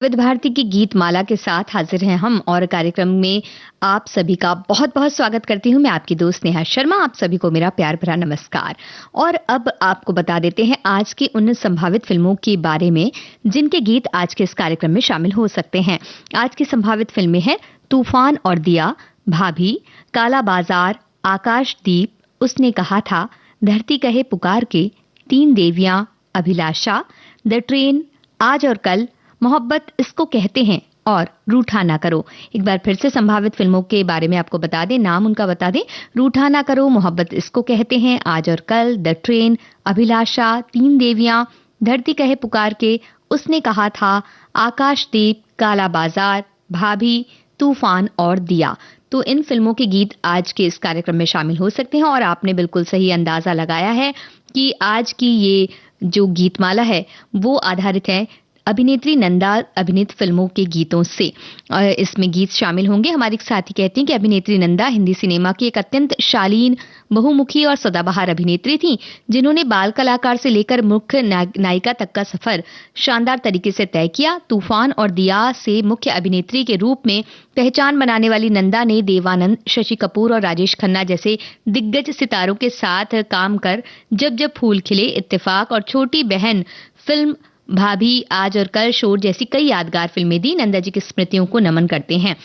विविध भारती की गीत माला के साथ हाजिर हैं हम और कार्यक्रम में आप सभी का बहुत-बहुत स्वागत करती हूं। मैं आपकी दोस्त नेहा शर्मा, आप सभी को मेरा प्यार भरा नमस्कार। और अब आपको बता देते हैं आज की उन संभावित फिल्मों के बारे में जिनके गीत आज के इस कार्यक्रम में शामिल हो सकते हैं। आज की संभावित फिल्में हैं तूफान और दिया, भाभी, काला बाजार, आकाशदीप, उसने कहा था, धरती कहे पुकार के, तीन देवियां, अभिलाषा, द ट्रेन, आज और कल, मोहब्बत इसको कहते हैं और रूठा ना करो। एक बार फिर से संभावित फिल्मों के बारे में आपको बता दें, नाम उनका बता दें। रूठा ना करो, मोहब्बत इसको कहते हैं, आज और कल, द ट्रेन, अभिलाषा, तीन देवियां, धरती कहे पुकार के, उसने कहा था, आकाशदीप, काला बाजार, भाभी, तूफान और दिया। तो इन फिल्मों के गीत आज के इस कार्यक्रम में शामिल हो सकते हैं और आपने बिल्कुल सही अंदाजा लगाया है कि आज की ये जो गीतमाला है वो आधारित है अभिनेत्री नंदा अभिनीत फिल्मों के गीतों से। इसमें गीत शामिल होंगे। हमारे एक साथी कहते हैं कि अभिनेत्री नंदा हिंदी सिनेमा की एक अत्यंत शालीन, बहुमुखी और सदाबहार अभिनेत्री थीं, जिन्होंने बाल कलाकार से लेकर मुख्य नायिका तक का सफर शानदार तरीके से तय किया। तूफान और दिया से मुख्य अभिनेत्री के रूप में पहचान बनाने वाली नंदा ने देवानंद, शशि कपूर और राजेश खन्ना जैसे दिग्गज सितारों के साथ काम कर जब जब फूल खिले, इत्तेफाक और छोटी बहन फिल्म, भाभी, आज और कल, शोर जैसी कई यादगार फिल्में दी। नंदा जी की स्मृतियों को नमन करते हैं।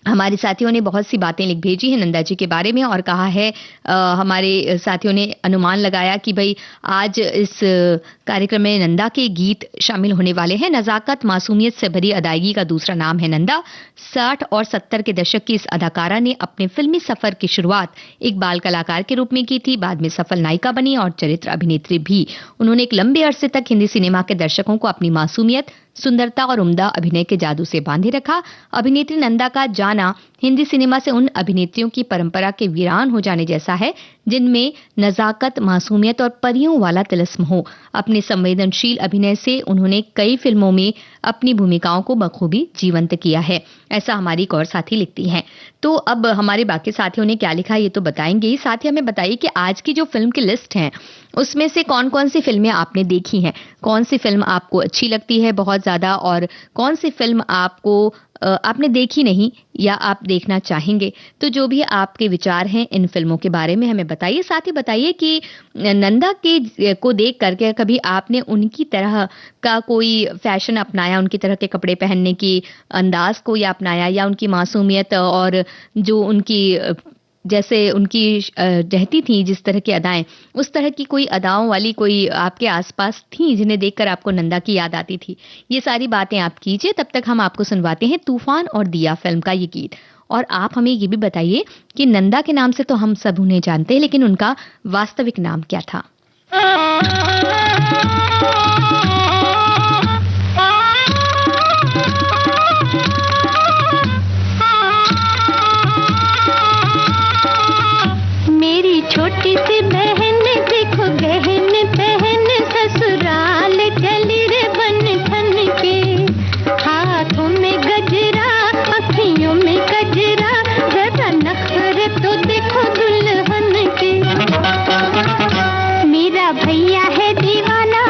हमारे साथियों ने बहुत सी बातें लिख भेजी हैं नंदा जी के बारे में और कहा है हमारे साथियों ने अनुमान लगाया कि भाई आज इस कार्यक्रम में नंदा के गीत शामिल होने वाले हैं। नजाकत, मासूमियत से भरी अदायगी का दूसरा नाम है नंदा। 60 और 70 के दशक की इस अदाकारा ने अपने फिल्मी सफर की शुरुआत एक बाल कलाकार के रूप में की थी। बाद में सफल नायिका बनी और चरित्र अभिनेत्री भी। उन्होंने एक लंबे अरसे तक हिंदी सिनेमा के दर्शकों को अपनी मासूमियत, सुंदरता और उम्दा अभिनय के जादू से बांधे रखा। अभिनेत्री नंदा का जाना हिंदी सिनेमा से उन अभिनेत्रियों की परंपरा के वीरान हो जाने जैसा है जिनमें नजाकत, मासूमियत और परियों वाला तिलिस्म हो। अपने संवेदनशील अभिनय से उन्होंने कई फिल्मों में अपनी भूमिकाओं को बखूबी जीवंत किया है, ऐसा हमारी एक और साथी लिखती हैं। तो अब हमारे बाकी साथियों ने क्या लिखा ये तो बताएंगे ही। साथ ही हमें बताइए कि आज की जो फिल्म की लिस्ट है उसमें से कौन कौन सी फिल्में आपने देखी हैं, कौन सी फिल्म आपको अच्छी लगती है बहुत ज्यादा और कौन सी फिल्म आपने देखी नहीं या आप देखना चाहेंगे। तो जो भी आपके विचार हैं इन फिल्मों के बारे में हमें बताइए। साथ ही बताइए कि नंदा के को देख करके कभी आपने उनकी तरह का कोई फैशन अपनाया, उनकी तरह के कपड़े पहनने की अंदाज को या अपनाया, या उनकी मासूमियत और जो उनकी जैसे उनकी रहती थी जिस तरह की अदाएं, उस तरह की कोई अदाओं वाली कोई आपके आसपास थी जिन्हें देखकर आपको नंदा की याद आती थी। ये सारी बातें आप कीजिए। तब तक हम आपको सुनवाते हैं तूफान और दिया फिल्म का ये गीत। और आप हमें ये भी बताइए कि नंदा के नाम से तो हम सब उन्हें जानते हैं, लेकिन उनका वास्तविक नाम क्या था। छोटी सी बहन देखो गहन पहन, ससुराल चली रे बन ठन के, हाथों में गजरा, अखियों में गजरा, जरा नखरे तो देखो दुल्हन के। मेरा भैया है दीवाना,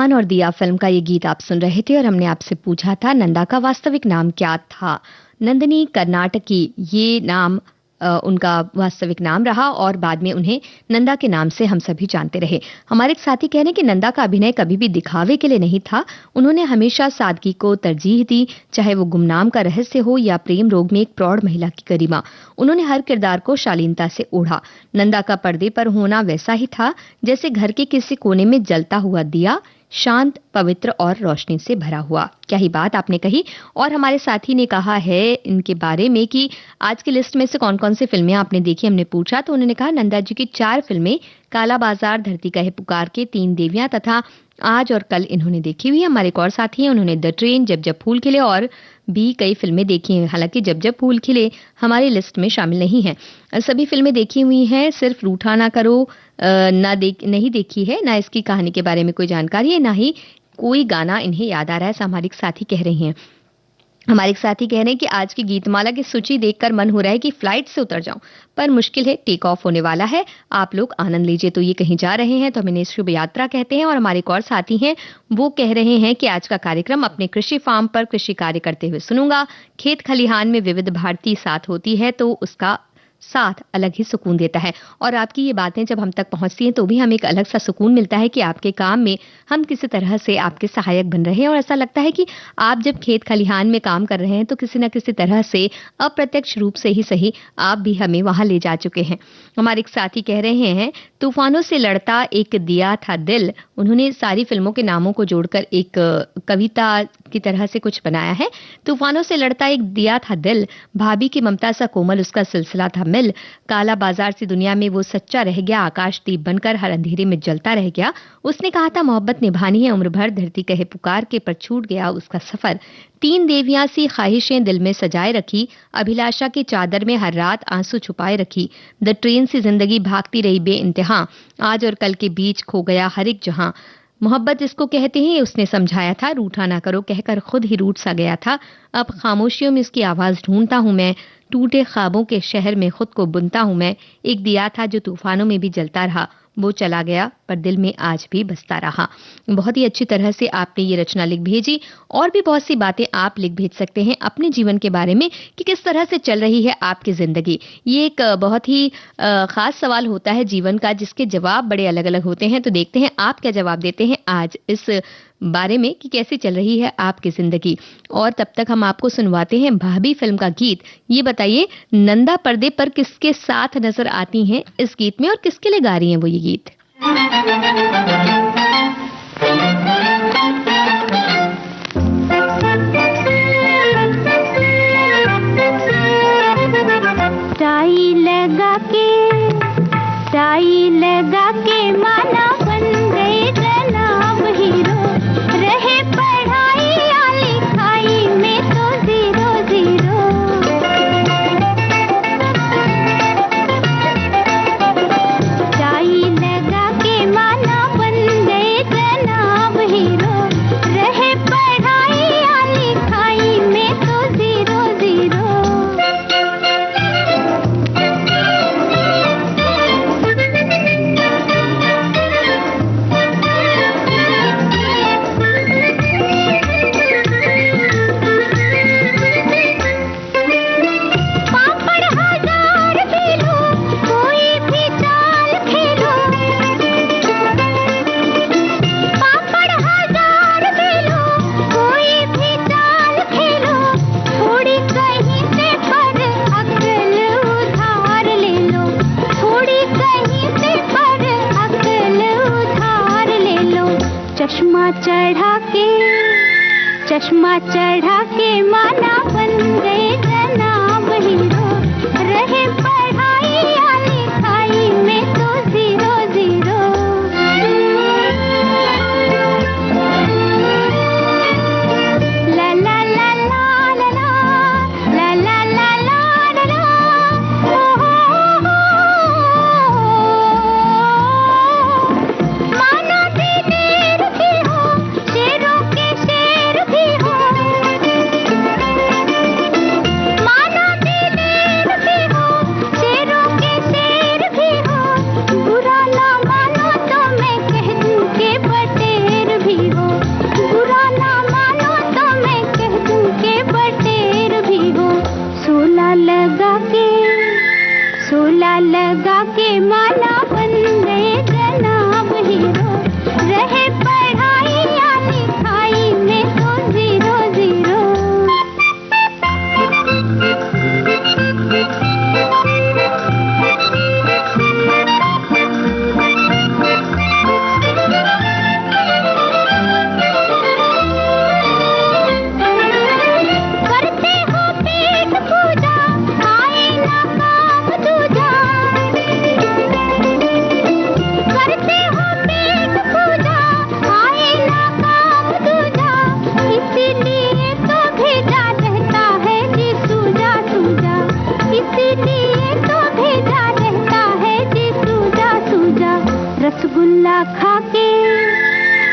तूफान और दिया फिल्म का ये गीत आप सुन रहे थे और हमने आपसे पूछा था नंदा का वास्तविक नाम क्या था। नंदिनी कर्नाटकी ये नाम उनका वास्तविक नाम रहा और बाद में उन्हें नंदा के नाम से हम सभी जानते रहे। हमारे एक साथी कह रहे हैं कि नंदा का अभिनय कभी भी दिखावे के लिए नहीं था, उन्होंने हमेशा सादगी को तरजीह दी, चाहे वो गुमनाम का रहस्य हो या प्रेम रोग में एक प्रौढ़ महिला की गरिमा। उन्होंने हर किरदार को शालीनता से ओढ़ा। नंदा का पर्दे पर होना वैसा ही था जैसे घर के किसी कोने में जलता हुआ दिया, शांत, पवित्र और रोशनी से भरा हुआ। क्या ही बात आपने कही। और हमारे साथी ने कहा है इनके बारे में कि आज की लिस्ट में से कौन-कौन सी फिल्में आपने देखी, हमने पूछा तो उन्होंने कहा नंदा जी की 4 फिल्में, काला बाजार, धरती कहे पुकार के, 3 देवियां तथा आज और कल इन्होंने देखी हुई है। हमारे एक और साथी हैं, उन्होंने द ट्रेन, जब जब फूल खिले और भी कई फिल्में देखी हैं। हालांकि जब जब फूल खिले हमारी लिस्ट में शामिल नहीं है। सभी फिल्में देखी हुई हैं, सिर्फ रूठा ना करो नहीं देखी है, ना इसकी कहानी के बारे में कोई जानकारी है, ना ही कोई गाना इन्हें याद आ रहा है, ऐसा हमारे एक साथी कह रहे हैं। हमारे एक साथी कह रहे हैं कि आज की गीतमाला की सूची देखकर मन हो रहा है कि फ्लाइट से उतर जाऊं, पर मुश्किल है, टेक ऑफ होने वाला है, आप लोग आनंद लीजिए। तो ये कहीं जा रहे हैं तो हम इन्हें शुभ यात्रा कहते हैं। और हमारे एक और साथी हैं, वो कह रहे हैं कि आज का कार्यक्रम अपने कृषि फार्म पर कृषि कार्य करते हुए सुनूंगा। खेत खलिहान में विविध भारती साथ होती है तो उसका साथ अलग ही सुकून देता है। और आपकी ये बातें जब हम तक पहुंचती हैं तो भी हमें एक अलग सा सुकून मिलता है कि आपके काम में हम किसी तरह से आपके सहायक बन रहे हैं। और ऐसा लगता है कि आप जब खेत खलिहान में काम कर रहे हैं तो किसी न किसी तरह से अप्रत्यक्ष रूप से ही सही आप भी हमें वहां ले जा चुके हैं। हमारे एक साथी कह रहे हैं तूफानों से लड़ता एक दिया था दिल। उन्होंने सारी फिल्मों के नामों को जोड़कर एक कविता की तरह से कुछ बनाया है। तूफानों से लड़ता एक दिया था दिल, भाभी की ममता सा कोमल उसका सिलसिला था मिल, काला बाजार सी दुनिया में वो सच्चा रह गया, आकाश दीप बनकर हर अंधेरे में जलता रह गया। उसने कहा था मोहब्बत निभानी है उम्र भर, धरती कहे पुकार के, पर छूट गया उसका सफर। 3 देवियां सी ख्वाहिशें दिल में सजाए रखी, अभिलाषा की चादर में हर रात आंसू छुपाए रखी। द ट्रेन सी जिंदगी भागती रही बेइंतहा, आज और कल के बीच खो गया हर एक जहां। मोहब्बत जिसको कहते हैं उसने समझाया था, रूठा ना करो कहकर खुद ही रूठ सा गया था। अब खामोशियों में इसकी आवाज ढूंढता हूं मैं, टूटे ख्वाबों के शहर में खुद को बुनता हूं मैं। एक दिया था जो तूफानों में भी जलता रहा, वो चला गया पर दिल में आज भी बसता रहा। बहुत ही अच्छी तरह से आपने ये रचना लिख भेजी। और भी बहुत सी बातें आप लिख भेज सकते हैं अपने जीवन के बारे में कि किस तरह से चल रही है आपकी जिंदगी। ये एक बहुत ही खास सवाल होता है जीवन का, जिसके जवाब बड़े अलग अलग होते हैं। तो देखते हैं आप क्या जवाब देते हैं आज इस बारे में कि कैसी चल रही है आपकी जिंदगी। और तब तक हम आपको सुनवाते हैं भाभी फिल्म का गीत। ये बताइए नंदा पर्दे पर किसके साथ नजर आती हैं इस गीत में और किसके लिए गा रही हैं वो ये गीत। टाई लगा के माना बन गए जनाब हीरो, रहे पढ़ाई या लिखाई में तो 0-0। टाई लगा के माना बन गए जनाब हीरो, रहे पढ़ाई या लिखाई में तो 0-0। चश्मा चढ़ा के माना बन गए जनाब हीरो, रहे पढ़ाई या लिखाई में तो 0-0। ला ला ला ला ला ला ला ला ला ला, हो मानो दिलेर भी हो, शेरों के शेर भी हो। लगा के माला बन गए जनाब हीरो, रहे पढ़ाई या लिखाई में तो जीरो जीरो।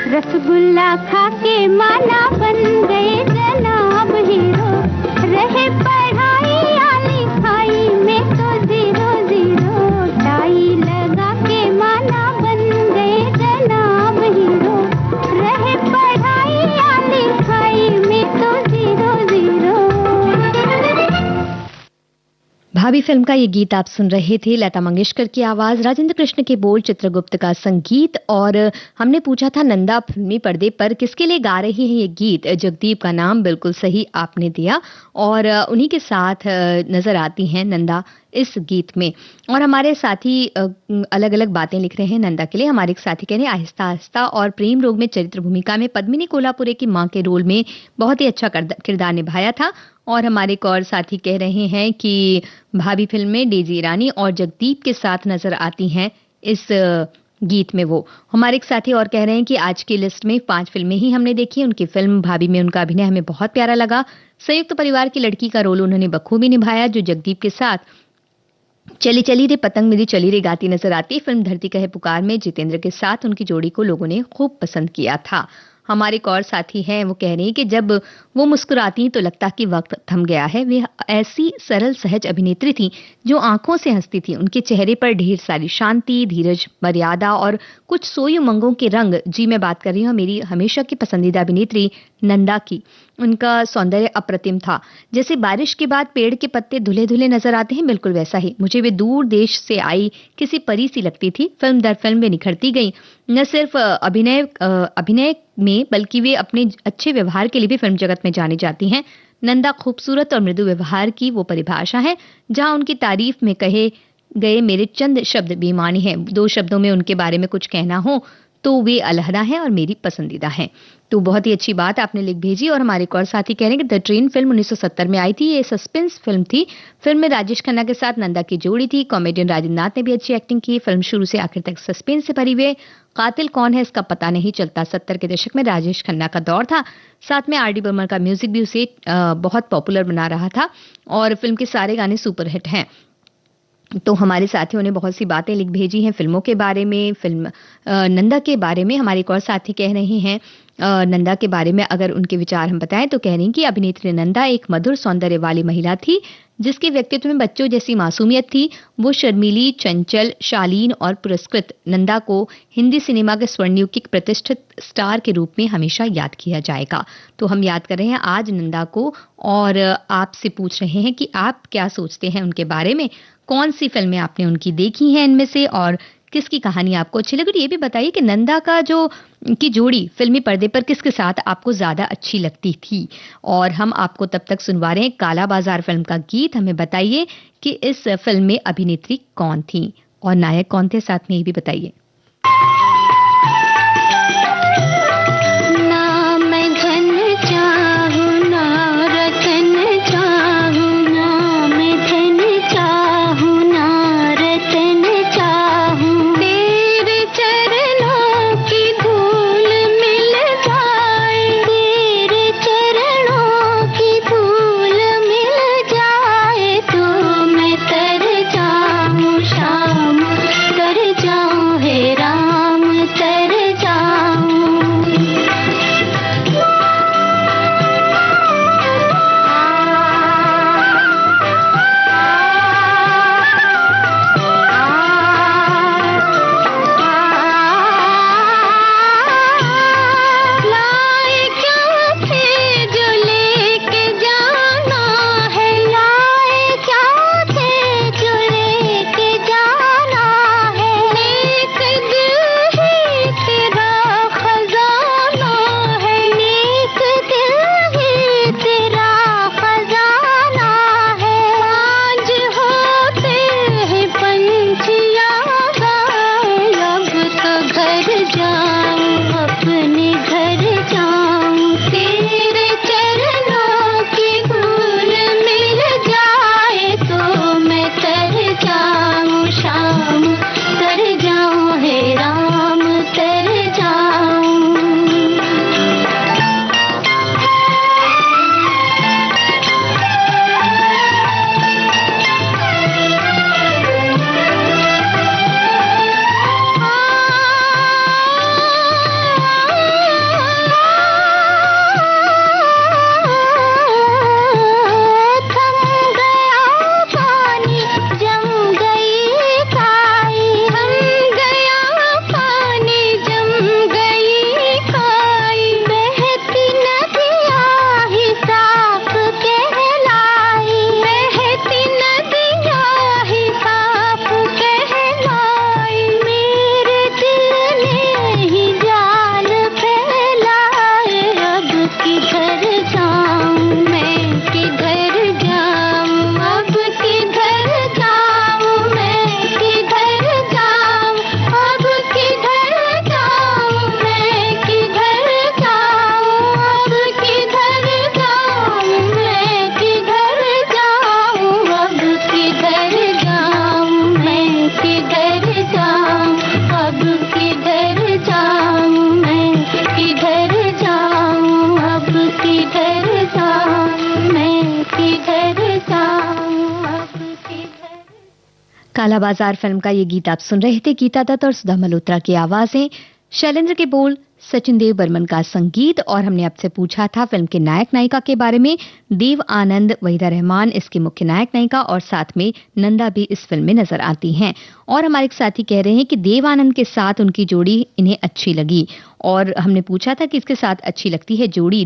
रसगुल्ला खा के माला बन गए जनाब हीरो, रहे पढ़ाई या लिखाई में तो जीरो जीरो। टाई लगा के माला बन गए जनाब हीरो, रहे पढ़ाई या लिखाई में तो जीरो जीरो। भाभी फिल्म का ये गीत आप सुन रहे थे। लता मंगेशकर की आवाज, राजेंद्र कृष्ण के बोल, चित्रगुप्त का संगीत। और हमने पूछा था नंदा फिल्मी पर्दे पर किसके लिए गा रही है ये गीत। जगदीप का नाम बिल्कुल सही आपने दिया और उन्हीं के साथ नजर आती हैं नंदा इस गीत में। और हमारे साथी अलग अलग बातें लिख रहे हैं नंदा के लिए। हमारे एक साथी कह रहे हैं आहिस्ता आहिस्ता और प्रेम रोग में चरित्र भूमिका में पद्मिनी कोल्हापुरे की मां के रोल में बहुत ही अच्छा किरदार निभाया था। और हमारे एक और साथी कह रहे हैं कि भाभी फिल्म में डेजी ईरानी और जगदीप के साथ नजर आती हैं इस गीत में वो। हमारे एक साथी और कह रहे हैं कि आज की लिस्ट में 5 फिल्में ही हमने देखी। उनकी फिल्म भाभी में उनका अभिनय हमें बहुत प्यारा लगा। संयुक्त परिवार की लड़की का रोल उन्होंने बखूबी निभाया, जो जगदीप के साथ चली चली रे पतंग मेरी चली रे गाती नजर आती। फिल्म धरती कहे पुकार में जितेंद्र के साथ उनकी जोड़ी को लोगों ने खूब पसंद किया था। हमारे एक और साथी हैं, वो कह रहे हैं कि जब वो मुस्कुराती तो लगता कि वक्त थम गया है। वे ऐसी सरल सहज अभिनेत्री थी जो आंखों से हंसती थी। उनके चेहरे पर ढेर सारी शांति, धीरज, मर्यादा और कुछ सोई उमंगों के रंग। जी मैं बात कर रही हूँ मेरी हमेशा की पसंदीदा अभिनेत्री नंदा की। उनका सौंदर्य अप्रतिम था। जैसे बारिश के बाद पेड़ के पत्ते धुले धुले नजर आते हैं, बिल्कुल वैसा ही मुझे वे दूर देश से आई किसी परी सी लगती थी। फिल्म दर फिल्म वे निखरती गई। न सिर्फ अभिनय में बल्कि वे अपने अच्छे व्यवहार के लिए भी फिल्म जगत में जानी जाती हैं। नंदा खूबसूरत और मृदु व्यवहार की वो परिभाषा है जहां उनकी तारीफ में कहे गए मेरे चंद शब्द बेमानी हैं। 2 शब्दों में उनके बारे में कुछ कहना हो तो वे अलहदा हैं और मेरी पसंदीदा हैं। तो बहुत ही अच्छी बात आपने लिख भेजी। और हमारे एक और साथी कह रहे हैं कि द ट्रेन फिल्म 1970 में आई थी। ये सस्पेंस फिल्म थी। फिल्म में राजेश खन्ना के साथ नंदा की जोड़ी थी। कॉमेडियन राजेंद्र नाथ ने भी अच्छी एक्टिंग की। फिल्म शुरू से आखिर तक सस्पेंस से भरी हुई। कातिल कौन है इसका पता नहीं चलता। 70 के दशक में राजेश खन्ना का दौर था। साथ में आर.डी. बर्मन का म्यूजिक भी उसे बहुत पॉपुलर बना रहा था और फिल्म के सारे गाने सुपरहिट हैं। तो हमारे साथियों ने बहुत सी बातें लिख भेजी हैं फिल्मों के बारे में, फिल्म नंदा के बारे में। हमारे एक और साथी कह रहे हैं नंदा के बारे में अगर उनके विचार हम बताएं तो कह रही हैं कि अभिनेत्री नंदा एक मधुर सौंदर्य वाली महिला थी जिसके व्यक्तित्व में बच्चों जैसी मासूमियत थी। वो शर्मीली, चंचल, शालीन और पुरस्कृत। नंदा को हिंदी सिनेमा के स्वर्णयुग की प्रतिष्ठित स्टार के रूप में हमेशा याद किया जाएगा। तो हम याद कर रहे हैं आज नंदा को और आपसे पूछ रहे हैं कि आप क्या सोचते हैं उनके बारे में। कौन सी फिल्में आपने उनकी देखी हैं इनमें से और किसकी कहानी आपको अच्छी लगी। ये भी बताइए कि नंदा का जो की जोड़ी फिल्मी पर्दे पर किसके साथ आपको ज्यादा अच्छी लगती थी। और हम आपको तब तक सुनवा रहे हैं काला बाजार फिल्म का गीत। हमें बताइए कि इस फिल्म में अभिनेत्री कौन थी और नायक कौन थे, साथ में ये भी बताइए। शाम कर जाऊं है काला बाजार फिल्म का ये गीत आप सुन रहे थे। गीता दत्त और सुधा मल्होत्रा की आवाजें, शैलेंद्र के बोल, सचिन देव बर्मन का संगीत। और हमने आपसे पूछा था फिल्म के नायक नायिका के बारे में। देव आनंद, वहीदा रहमान इसकी मुख्य नायक नायिका और साथ में नंदा भी इस फिल्म में नजर आती हैं। और हमारे एक साथी कह रहे हैं कि देव आनंद के साथ उनकी जोड़ी इन्हें अच्छी लगी। और हमने पूछा था कि इसके साथ अच्छी लगती है जोड़ी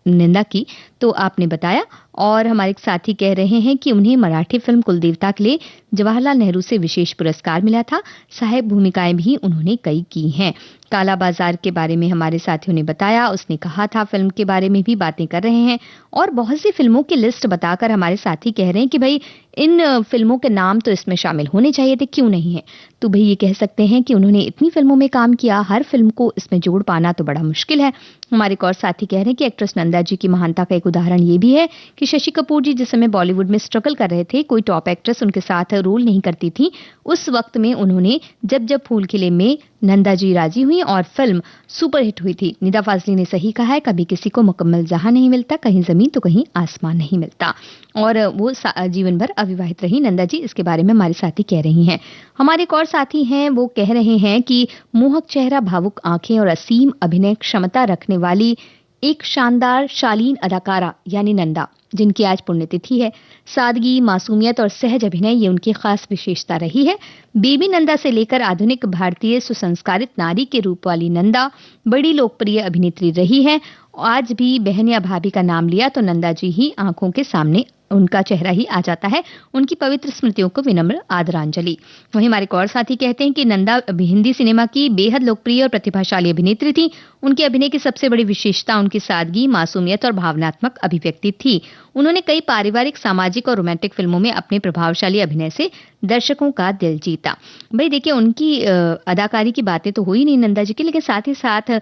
नंदा की, तो आपने बताया। और हमारे एक साथी कह रहे हैं कि उन्हें मराठी फिल्म कुलदेवता के लिए जवाहरलाल नेहरू से विशेष पुरस्कार मिला था। सहायक भूमिकाएं भी उन्होंने कई की हैं। काला बाजार के बारे में हमारे साथियों ने बताया, उसने कहा था फिल्म के बारे में भी बातें कर रहे हैं। और बहुत सी फिल्मों की लिस्ट बताकर हमारे साथी कह रहे हैं कि भाई इन फिल्मों के नाम तो इसमें शामिल होने चाहिए थे, क्यों नहीं है। तो भाई ये कह सकते हैं कि उन्होंने इतनी फिल्मों में काम किया, हर फिल्म को इसमें जोड़ पाना तो बड़ा मुश्किल है। हमारे एक और साथी कह रहे हैं कि एक्ट्रेस नंदा जी की महानता का एक उदाहरण ये भी है कि शशि कपूर जी जिस समय बॉलीवुड में स्ट्रगल कर रहे थे, कोई टॉप एक्ट्रेस उनके साथ रोल नहीं करती थी। उस वक्त में उन्होंने जब जब फूल खिले में नंदा जी राजी हुई और फिल्म सुपरहिट हुई थी। निदा फाजली ने सही कहा है, कभी किसी को मुकम्मल जहां नहीं मिलता, कहीं जमीन तो कहीं आसमान नहीं मिलता। और वो जीवन भर अविवाहित रही नंदा जी, इसके बारे में हमारे साथी कह रही हैं। हमारे एक और साथी हैं, वो कह रहे हैं कि मोहक चेहरा, भावुक आंखें और असीम अभिनय क्षमता रखने वाली एक शानदार शालीन अदाकारा यानी नंदा, जिनकी आज पुण्यतिथि है। सादगी, मासूमियत और सहज अभिनय ये उनकी खास विशेषता रही है। बेबी नंदा से लेकर आधुनिक भारतीय सुसंस्कारित नारी के रूप वाली नंदा बड़ी लोकप्रिय अभिनेत्री रही है। आज भी बहन या भाभी का नाम लिया तो नंदा जी ही आंखों के सामने, उनका चेहरा ही आ जाता है। उनकी पवित्र स्मृतियों को विनम्र आदरांजलि। वहीं हमारे एक और साथी कहते हैं कि नंदा हिंदी सिनेमा की बेहद लोकप्रिय और प्रतिभाशाली अभिनेत्री थी। उनके अभिनय की सबसे बड़ी विशेषता उनकी सादगी, मासूमियत और भावनात्मक अभिव्यक्ति थी। उन्होंने कई पारिवारिक, सामाजिक और रोमांटिक फिल्मों में अपने प्रभावशाली अभिनय से दर्शकों का दिल जीता। भाई देखिए, उनकी अदाकारी की बातें तो हुई नहीं नंदा जी की, लेकिन साथ ही साथ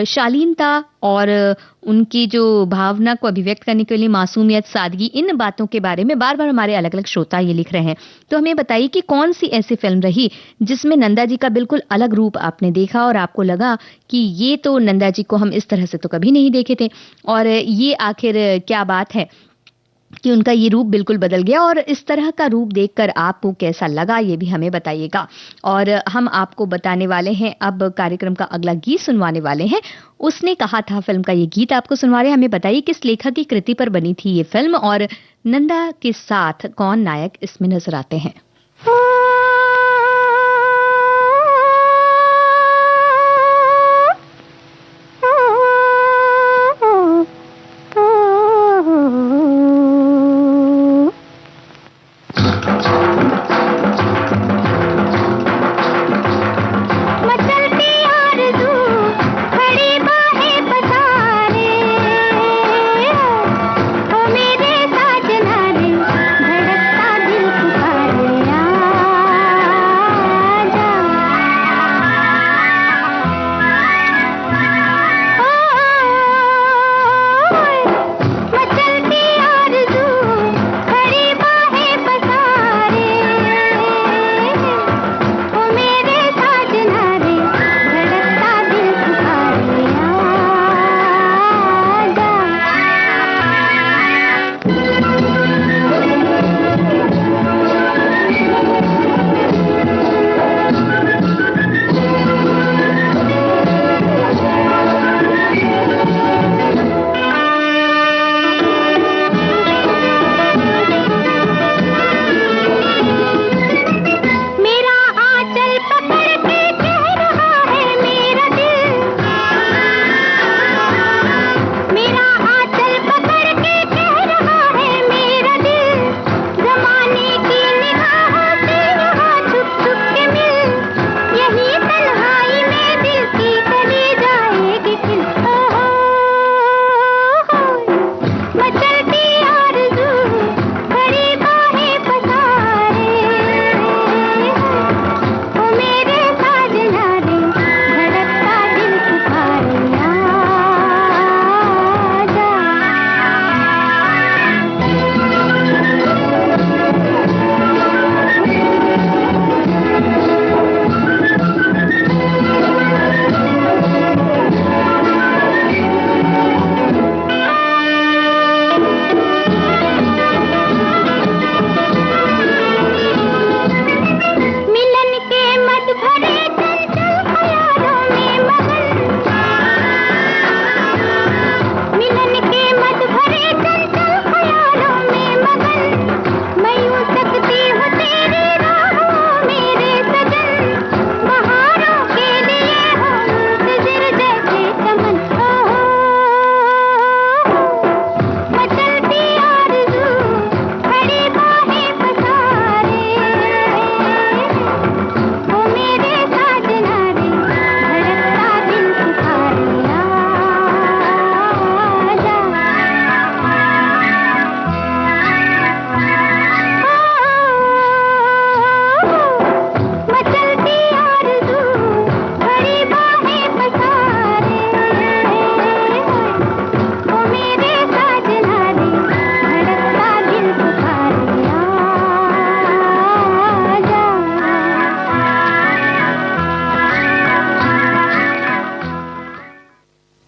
शालीनता और उनकी जो भावना को अभिव्यक्त करने के लिए मासूमियत, सादगी, इन बातों के बारे में बार बार हमारे अलग अलग श्रोता ये लिख रहे हैं। तो हमें बताइए कि कौन सी ऐसी फिल्म रही जिसमें नंदा जी का बिल्कुल अलग रूप आपने देखा और आपको लगा कि ये तो नंदा जी को हम इस तरह से तो कभी नहीं देखे थे, और ये आखिर क्या बात है कि उनका ये रूप बिल्कुल बदल गया। और इस तरह का रूप देखकर आपको कैसा लगा, ये भी हमें बताइएगा। और हम आपको बताने वाले हैं, अब कार्यक्रम का अगला गीत सुनवाने वाले हैं। उसने कहा था फिल्म का ये गीत आपको सुनवा रहे हैं। हमें बताइए किस लेखक की कृति पर बनी थी ये फिल्म और नंदा के साथ कौन नायक इसमें नजर आते हैं। धड़कता दिल पुकारे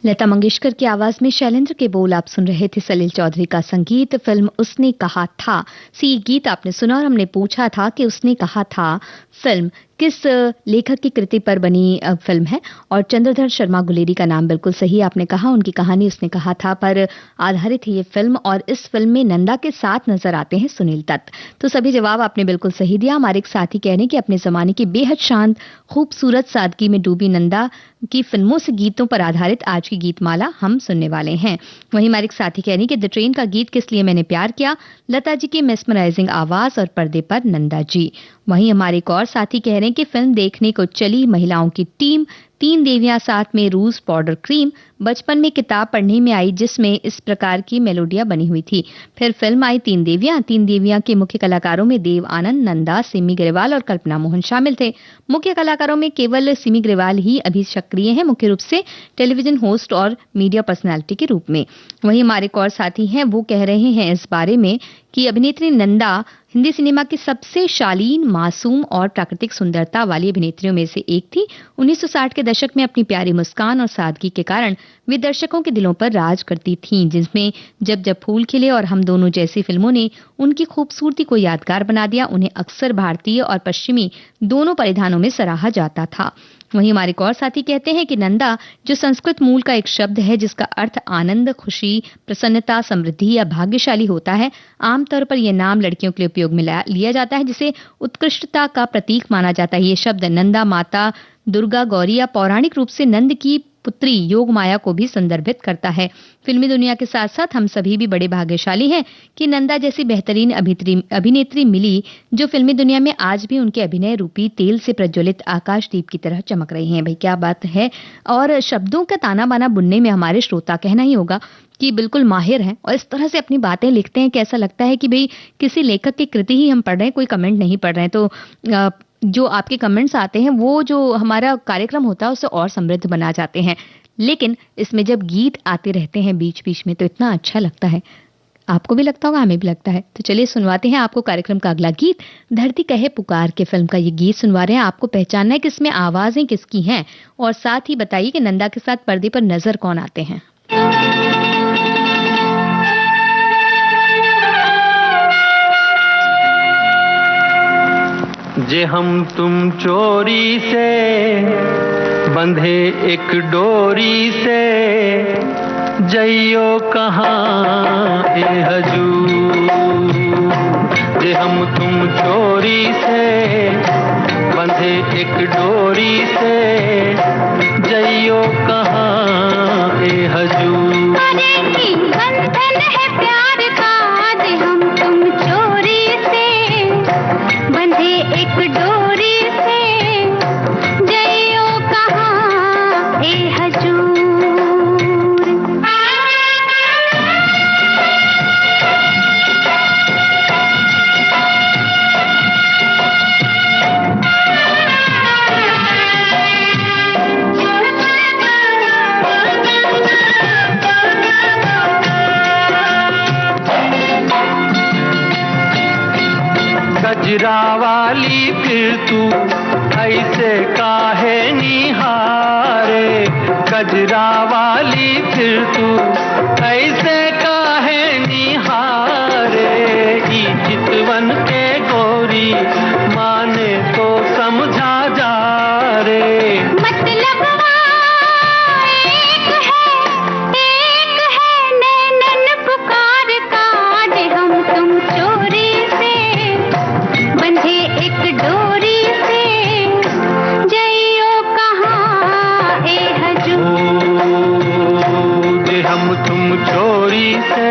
लता मंगेशकर की आवाज में शैलेंद्र के बोल आप सुन रहे थे। सलील चौधरी का संगीत, फिल्म उसने कहा था से ये गीत आपने सुना और हमने पूछा था कि उसने कहा था फिल्म किस लेखक की कृति पर बनी फिल्म है, और चंद्रधर शर्मा गुलेरी का नाम बिल्कुल सही आपने कहा। उनकी कहानी उसने कहा था पर आधारित है ये फिल्म, और इस फिल्म में नंदा के साथ नजर आते हैं सुनील दत्त। तो सभी जवाब आपने बिल्कुल सही दिया। हमारे एक साथी कह रहे हैं कि अपने जमाने की बेहद शांत खूबसूरत सादगी में डूबी नंदा की फिल्मों से गीतों पर आधारित आज की गीतमाला हम सुनने वाले हैं। वहीं हमारे एक साथी कह रही हैं कि द ट्रेन का गीत किस लिए मैंने प्यार किया, लता जी की मेस्मराइजिंग आवाज और पर्दे पर नंदा जी। वहीं हमारे एक और साथी कह रहे हैं कि फिल्म देखने को चली महिलाओं की टीम, 3 देवियां साथ में रूज पाउडर क्रीम, बचपन में किताब पढ़ने में आई जिसमें इस प्रकार की मेलोडियां बनी हुई थी। फिर फिल्म आई 3 देवियां के मुख्य कलाकारों में देव आनंद, नंदा, सिमी ग्रेवाल और कल्पना मोहन शामिल थे। मुख्य कलाकारों में केवल सिमी ग्रेवाल ही अभी सक्रिय हैं, मुख्य रूप से टेलीविजन होस्ट और मीडिया पर्सनालिटी के रूप में। वहीं हमारे एक और साथी हैं, वो कह रहे हैं इस बारे में कि अभिनेत्री नंदा हिंदी सिनेमा की सबसे शालीन, मासूम और प्राकृतिक सुंदरता वाली अभिनेत्रियों में से एक थी। 1960 के दशक में अपनी प्यारी मुस्कान और सादगी के कारण वे दर्शकों के दिलों पर राज करती थीं, जिसमें जब जब फूल खिले और हम दोनों जैसी फिल्मों ने उनकी खूबसूरती को यादगार बना दिया। उन्हें अक्सर भारतीय और पश्चिमी दोनों परिधानों में सराहा जाता था। वहीं हमारे एक और साथी कहते हैं कि नंदा जो संस्कृत मूल का एक शब्द है जिसका अर्थ आनंद, खुशी, प्रसन्नता, समृद्धि या भाग्यशाली होता है। आमतौर पर यह नाम लड़कियों के लिए उपयोग में लिया जाता है, जिसे उत्कृष्टता का प्रतीक माना जाता है। ये शब्द नंदा माता दुर्गा गौरी या पौराणिक रूप से नंद की पुत्री योग माया को भी संदर्भित करता है। फिल्मी दुनिया के साथ साथ हम सभी भी बड़े भाग्यशाली हैं कि नंदा जैसी बेहतरीन अभिनेत्री मिली, जो फिल्मी दुनिया में आज भी उनके अभिनय रूपी तेल से प्रज्वलित आकाशदीप की तरह चमक रही हैं। भाई क्या बात है। और शब्दों का ताना बाना बुनने में हमारे श्रोता कहना ही होगा कि बिल्कुल माहिर हैं, और इस तरह से अपनी बातें लिखते हैं कि ऐसा लगता है कि भाई किसी लेखक की कृति ही हम पढ़ रहे हैं, कोई कमेंट नहीं पढ़ रहे हैं। तो जो आपके कमेंट्स आते हैं वो जो हमारा कार्यक्रम होता है उसे और समृद्ध बना जाते हैं। लेकिन इसमें जब गीत आते रहते हैं बीच बीच में तो इतना अच्छा लगता है। आपको भी लगता होगा, हमें भी लगता है। तो चलिए सुनवाते हैं आपको कार्यक्रम का अगला गीत। धरती कहे पुकार के फिल्म का ये गीत सुनवा रहे हैं। आपको पहचानना है कि इसमें आवाजें किसकी हैं, और साथ ही बताइए कि नंदा के साथ पर्दे पर नजर कौन आते हैं। जे हम तुम चोरी से बंधे एक डोरी से, जइयो कहाँ ए हजूर। जे हम तुम चोरी से बंधे एक डोरी से, जइयो कहाँ ए हजूर। अरे की बंधन है प्यार का, जे हम तुम चोरी से बंधे एक डोरी से, जइयो कहाँ ए हजूर। गजरा वाली फिर तू ऐसे काहे निहारे, गजरा वाली फिर तू ऐसे काहे निहारे। ई चितवन के गोरी माने तो समझा जा रे। मतलब एक है नैनन पुकार का, जे हम तुम चोरी से बंधे एक डोरी से, जइयो कहाँ ए हजूर। जे हम तुम चोरी से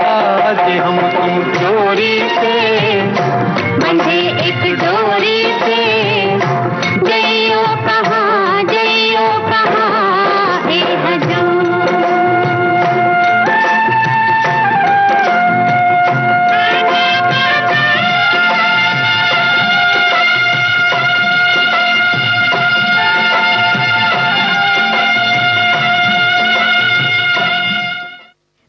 आज हम तुम चोरी से बंधे एक डोरी से, जइयो कहाँ ए हजूर।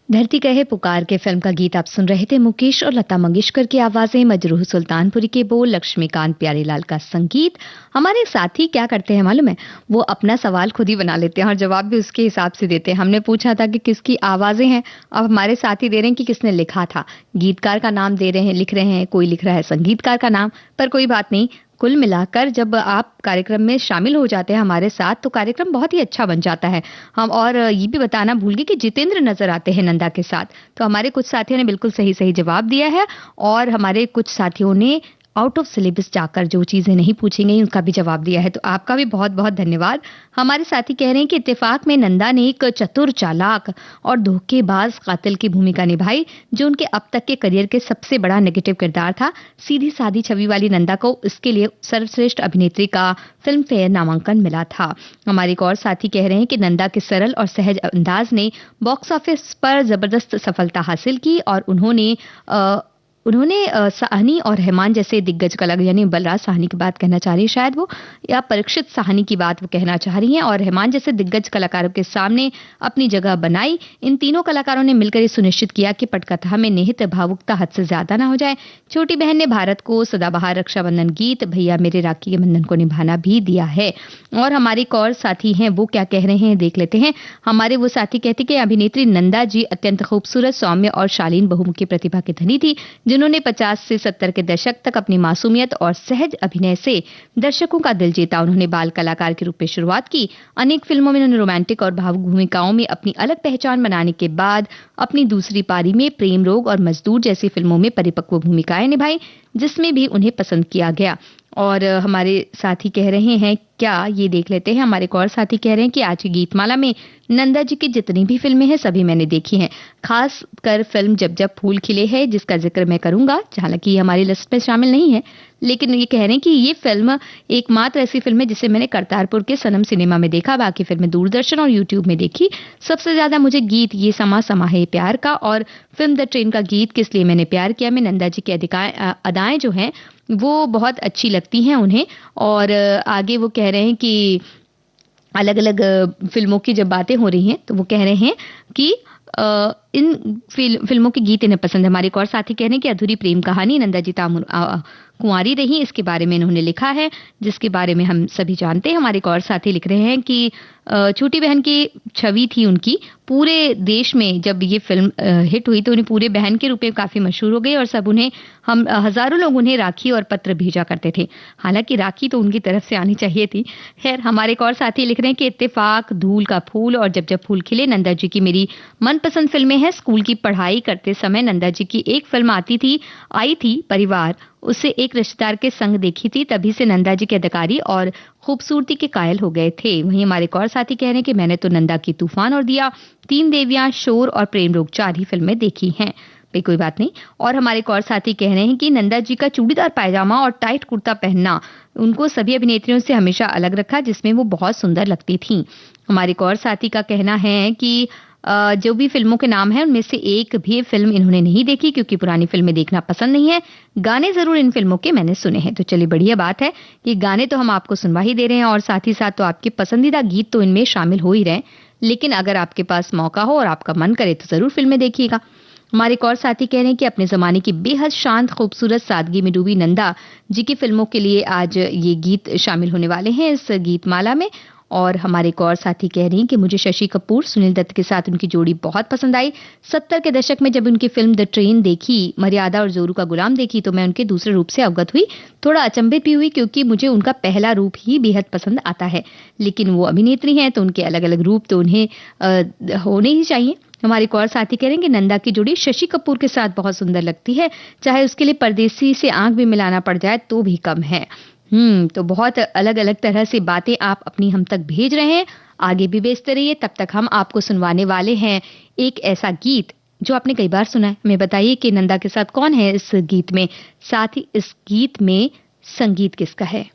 धरती कहे पुकार के फिल्म का गीत आप सुन रहे थे। मुकेश और लता मंगेशकर की आवाजें, मजरूह सुल्तानपुरी के बोल, लक्ष्मीकांत प्यारेलाल का संगीत। हमारे साथी क्या करते हैं मालूम है, वो अपना सवाल खुद ही बना लेते हैं और जवाब भी उसके हिसाब से देते हैं। हमने पूछा था कि किसकी आवाजें हैं, अब हमारे साथी दे रहे हैं कि किसने लिखा था। गीतकार का नाम दे रहे हैं, लिख रहे हैं, कोई लिख रहा है संगीतकार का नाम, पर कोई बात नहीं। कुल मिलाकर जब आप कार्यक्रम में शामिल हो जाते हैं हमारे साथ तो कार्यक्रम बहुत ही अच्छा बन जाता है। हम और ये भी बताना भूल गए कि जितेंद्र नजर आते हैं नंदा के साथ, तो हमारे कुछ साथियों ने बिल्कुल सही सही जवाब दिया है और हमारे कुछ साथियों ने आउट ऑफ सिलेबस जाकर जो चीजें नहीं पूछी गई उनका भी जवाब दिया है, तो आपका भी बहुत बहुत धन्यवाद। हमारे साथी कह रहे हैं कि इत्तेफाक में नंदा ने एक चतुर, चालाक और धोखेबाज कातिल की भूमिका निभाई जो उनके अब तक के करियर के सबसे बड़ा नेगेटिव किरदार था। सीधी सादी छवि वाली नंदा को इसके लिए सर्वश्रेष्ठ अभिनेत्री का फिल्म फेयर नामांकन मिला था। हमारे एक और साथी कह रहे हैं कि नंदा के सरल और सहज अंदाज ने बॉक्स ऑफिस पर जबरदस्त सफलता हासिल की और उन्होंने साहनी और रहमान जैसे दिग्गज कलाकार, यानी बलराज साहनी की बात कहना चाह रही है शायद वो, या परीक्षित साहनी की बात वो कहना चाह रही हैं, और रहमान जैसे दिग्गज कलाकारों के सामने अपनी जगह बनाई। इन तीनों कलाकारों ने मिलकर ये सुनिश्चित किया कि पटकथा में निहित भावुकता हद से ज्यादा ना हो जाए। छोटी बहन ने भारत को सदाबहार रक्षाबंधन गीत भैया मेरे राखी के बंधन को निभाना भी दिया है। और हमारे एक और साथी हैं, वो क्या कह रहे हैं देख लेते हैं। हमारे वो साथी कहते कि अभिनेत्री नंदा जी अत्यंत खूबसूरत, सौम्य और शालीन बहुमुखी प्रतिभा की धनी थी, जिन्होंने 50 से 70 के दशक तक अपनी मासूमियत और सहज अभिनय से दर्शकों का दिल जीता। उन्होंने बाल कलाकार के रूप में शुरुआत की। अनेक फिल्मों में उन्होंने रोमांटिक और भावुक भूमिकाओं में अपनी अलग पहचान बनाने के बाद अपनी दूसरी पारी में प्रेम रोग और मजदूर जैसी फिल्मों में परिपक्व भूमिकाएं निभाई, जिसमें भी उन्हें पसंद किया गया। और हमारे साथी कह रहे हैं क्या, ये देख लेते हैं। हमारे एक और साथी कह रहे हैं कि आज की गीतमाला में नंदा जी की जितनी भी फिल्में हैं सभी मैंने देखी हैं, खास कर फिल्म जब जब फूल खिले है जिसका जिक्र मैं करूंगा, हालांकि हमारी लिस्ट में शामिल नहीं है, लेकिन ये कह रहे हैं कि ये फिल्म एकमात्र ऐसी फिल्म है जिसे मैंने करतारपुर के सनम सिनेमा में देखा, बाकी फिल्में दूरदर्शन और यूट्यूब में देखी। सबसे ज्यादा मुझे गीत ये समा समा है प्यार का और फिल्म द ट्रेन का गीत किस लिए मैंने प्यार किया में नंदा जी की अदाएं जो हैं वो बहुत अच्छी लगती हैं उन्हें। और आगे वो कह रहे हैं कि अलग अलग फिल्मों की जब बातें हो रही हैं तो वो कह रहे हैं कि इन फिल्मों के गीत इन्हें पसंद है। हमारे एक और साथी कह रहे हैं कि अधूरी प्रेम कहानी नंदा जी कुंवारी रही, इसके बारे में इन्होंने लिखा है, जिसके बारे में हम सभी जानते हैं। हमारे एक और साथी लिख रहे हैं कि छोटी बहन की छवि थी उनकी पूरे देश में, जब ये फिल्म हिट हुई तो उन्हें पूरे बहन के रूप में काफी मशहूर हो गई और सब उन्हें हजारों लोग उन्हें राखी और पत्र भेजा करते थे, हालांकि राखी तो उनकी तरफ से आनी चाहिए थी। खैर, हमारे एक और साथी लिख रहे हैं कि इत्तेफाक, धूल का फूल और जब जब फूल खिले नंदा जी की मेरी मनपसंद फिल्में हैं। स्कूल की पढ़ाई करते समय नंदा जी की एक फिल्म आई थी परिवार, उसे एक रिश्तेदार के संग देखी थी, तभी से नंदा जी की अदाकारी और खूबसूरती के कायल हो गए थे। वहीं हमारे एक और साथी कह रहे हैं कि मैंने तो नंदा की तूफान और दिया, तीन देवियां, शोर और प्रेम रोग 4 ही फिल्में देखी हैं। भाई कोई बात नहीं। और हमारे एक और साथी कह रहे हैं कि नंदा जी का चूड़ीदार पायजामा और टाइट कुर्ता पहनना उनको सभी अभिनेत्रियों से हमेशा अलग रखा, जिसमें वो बहुत सुंदर लगती थी। हमारे एक और साथी का कहना है कि जो भी फिल्मों के नाम हैं उनमें से एक भी फिल्म इन्होंने नहीं देखी क्योंकि पुरानी फिल्में देखना पसंद नहीं है। गाने जरूर इन फिल्मों के मैंने सुने हैं। तो चलिए बढ़िया बात है कि गाने तो हम आपको सुनवा ही दे रहे हैं और साथ ही साथ तो आपके पसंदीदा गीत तो इनमें शामिल हो ही रहे, लेकिन अगर आपके पास मौका हो और आपका मन करे तो जरूर फिल्में देखिएगा। हमारे एक और साथी कह रहे हैं कि अपने जमाने की बेहद शांत, खूबसूरत सादगी में डूबी नंदा जी की फिल्मों के लिए आज ये गीत शामिल होने वाले हैं इस गीतमाला में। और हमारे एक और साथी कह रही हैं कि मुझे शशि कपूर, सुनील दत्त के साथ उनकी जोड़ी बहुत पसंद आई। 70 के दशक में जब उनकी फिल्म द ट्रेन देखी, मर्यादा और जोरू का गुलाम देखी तो मैं उनके दूसरे रूप से अवगत हुई। थोड़ा अचंभित भी हुई क्योंकि मुझे उनका पहला रूप ही बेहद पसंद आता है, लेकिन वो अभिनेत्री हैं तो उनके अलग अलग रूप तो उन्हें होने ही चाहिए। हमारे एक और साथी कह रहे हैं कि नंदा की जोड़ी शशि कपूर के साथ बहुत सुंदर लगती है, चाहे उसके लिए परदेसी से आंख भी मिलाना पड़ जाए तो भी कम है। तो बहुत अलग अलग तरह से बातें आप अपनी हम तक भेज रहे हैं, आगे भी भेजते रहिए। तब तक हम आपको सुनवाने वाले हैं एक ऐसा गीत जो आपने कई बार सुना है। हमें बताइए कि नंदा के साथ कौन है इस गीत में, साथ ही इस गीत में संगीत किसका है।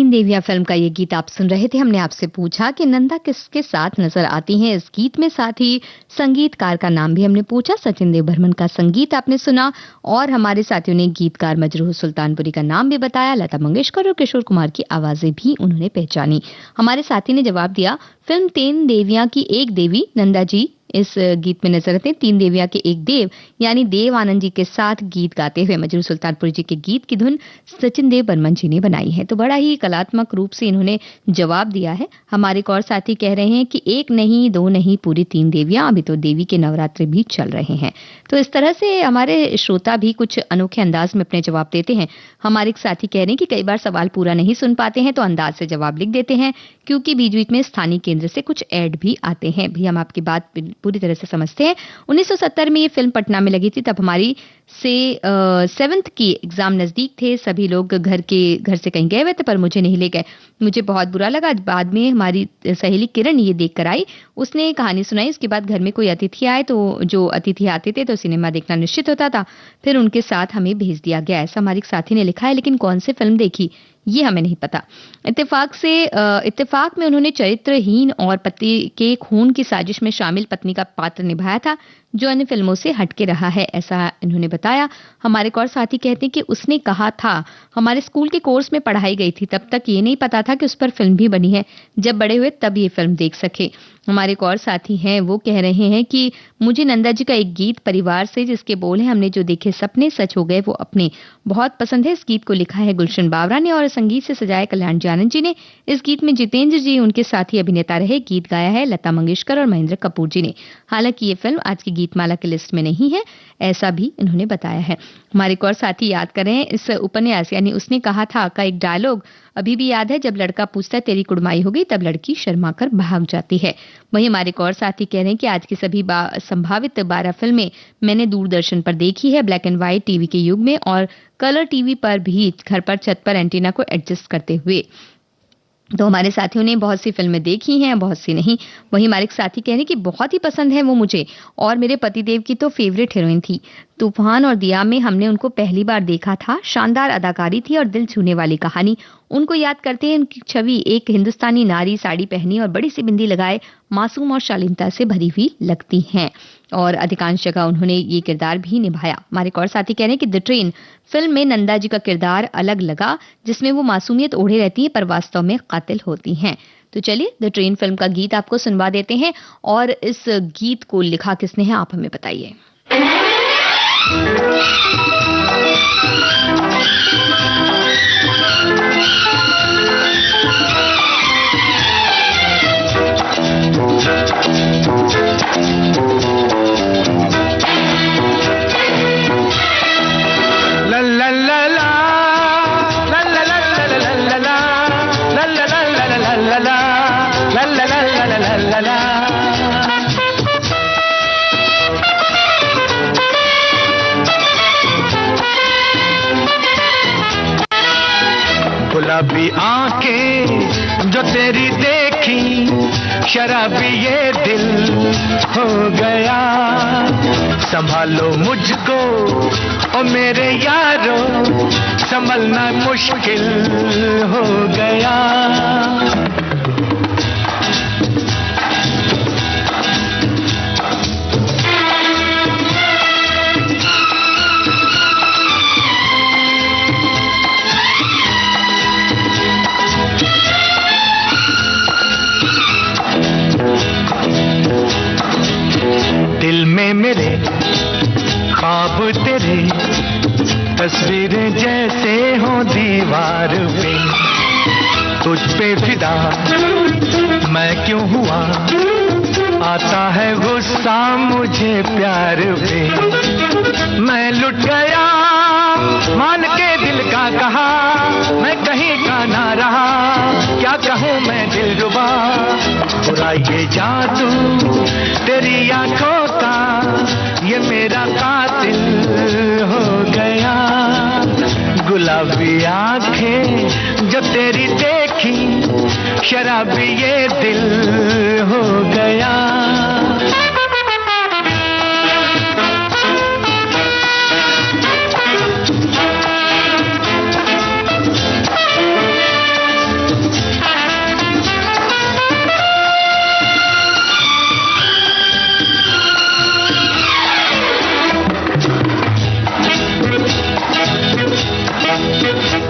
देवियां फिल्म का ये गीत आप सुन रहे थे। हमने आपसे पूछा कि नंदा किसके साथ नजर आती हैं इस गीत में, साथ ही संगीतकार का नाम भी हमने पूछा। सचिन देव बर्मन का संगीत आपने सुना और हमारे साथियों ने गीतकार मजरूह सुल्तानपुरी का नाम भी बताया। लता मंगेशकर और किशोर कुमार की आवाजें भी उन्होंने पहचानी। हमारे साथी ने जवाब दिया, फिल्म तीन देवियां की एक देवी नंदा जी इस गीत में नजर आते हैं तीन देवियां के एक देव यानी देव आनंद जी के साथ गीत गाते हुए। मजरू सुल्तानपुर जी के गीत की धुन सचिन देव बर्मन जी ने बनाई है। तो बड़ा ही कलात्मक रूप से इन्होंने जवाब दिया है। हमारे एक और साथी कह रहे हैं कि एक नहीं दो नहीं पूरी तीन देवियां, अभी तो देवी के नवरात्रि भी चल रहे हैं। तो इस तरह से हमारे श्रोता भी कुछ अनोखे अंदाज में अपने जवाब देते हैं। हमारे एक साथी कह रहे हैं कि कई बार सवाल पूरा नहीं सुन पाते हैं तो अंदाज से जवाब लिख देते हैं, क्योंकि बीच बीच में स्थानीय केंद्र से कुछ ऐड भी आते हैं। भी हम आपकी बात पूरी तरह से समझते हैं। 1970 में ये फिल्म पटना में लगी थी। तब हमारी से 7th की एग्जाम नजदीक थे। सभी लोग घर से कहीं गए हुए थे, पर मुझे नहीं ले गए। मुझे बहुत बुरा लगा। बाद में हमारी सहेली किरण ये देख कर आई, उसने कहानी सुनाई। उसके बाद घर में कोई अतिथि आए तो जो अतिथि आते थे तो सिनेमा देखना निश्चित होता था, फिर उनके साथ हमें भेज दिया गया। ऐसा हमारे साथी ने लिखा है, लेकिन कौन सी फिल्म देखी ये हमें नहीं पता। इत्तेफाक में उन्होंने चरित्रहीन और पति के खून की साजिश में शामिल पत्नी का पात्र निभाया था, जो अन्य फिल्मों से हटके रहा है, ऐसा इन्होंने बताया। हमारे एक और साथी कहते हैं कि उसने कहा था हमारे स्कूल के कोर्स में पढ़ाई गई थी, तब तक ये नहीं पता था कि उस पर फिल्म भी बनी है। जब बड़े हुए तब ये फिल्म देख सके। हमारे एक और साथी हैं, वो कह रहे हैं कि मुझे नंदा जी का एक गीत परिवार से, जिसके बोल है हमने जो देखे सपने सच हो गए वो अपने, बहुत पसंद है। इस गीत को लिखा है गुलशन बावरा ने और संगीत से सजाया कल्याण जानन जी ने। इस गीत में जितेंद्र जी उनके साथी अभिनेता रहे। गीत गाया है लता मंगेशकर और महेंद्र कपूर जी ने। हालांकि ये फिल्म आज की गीतमाला की लिस्ट में नहीं है, ऐसा भी इन्होंने बताया है। हमारे एक और साथी याद करें इस उपन्यास यानी उसने कहा था का एक डायलॉग अभी भी याद है, जब लड़का पूछता है तेरी कुड़माई हो गई, तब लड़की शर्मा कर भाग जाती है। वहीं हमारे एक और साथी कह रहे हैं कि आज की सभी संभावित 12 फिल्में मैंने दूरदर्शन पर देखी है, ब्लैक एंड व्हाइट टीवी के युग में, और कलर टीवी पर भी घर पर छत पर एंटीना को एडजस्ट करते हुए। तो हमारे साथियों ने बहुत सी फिल्में देखी हैं, बहुत सी नहीं। वहीं हमारे एक साथी कह रहे हैं कि बहुत ही पसंद है वो मुझे, और मेरे पतिदेव की तो फेवरेट हीरोइन थी। तूफान और दिया में हमने उनको पहली बार देखा था। शानदार अदाकारी थी और दिल छूने वाली कहानी। उनको याद करते हैं, उनकी छवि एक हिंदुस्तानी नारी, साड़ी पहनी और बड़ी सी बिंदी लगाए, मासूम और शालीनता से भरी हुई लगती हैं, और अधिकांश जगह उन्होंने ये किरदार भी निभाया। हमारे एक और साथी कह रहे हैं कि द ट्रेन फिल्म में नंदा जी का किरदार अलग लगा, जिसमें वो मासूमियत ओढ़े रहती है पर वास्तव में कातिल होती हैं। तो चलिए द ट्रेन फिल्म का गीत आपको सुनवा देते हैं, और इस गीत को लिखा किसने है आप हमें बताइए। गुलाबी आंखें जो तेरी देखी, शराबी ये दिल हो गया। संभालो मुझको ओ मेरे यारो, संभलना मुश्किल हो गया। दिल में मेरे ख्वाब तेरे, तस्वीरें जैसे हो दीवार पे, तुझ पे फिदा मैं क्यों हुआ, आता है गुस्सा मुझे प्यार पे। मैं लुट गया मान के दिल का कहा, मैं कहीं का ना रहा, क्या कहूँ मैं दिलरुबा। बुरा ये जादू तेरी आंखों का, ये मेरा कातिल हो गया। गुलाबी आंखें जो तेरी देखी, शराबी ये दिल हो गया।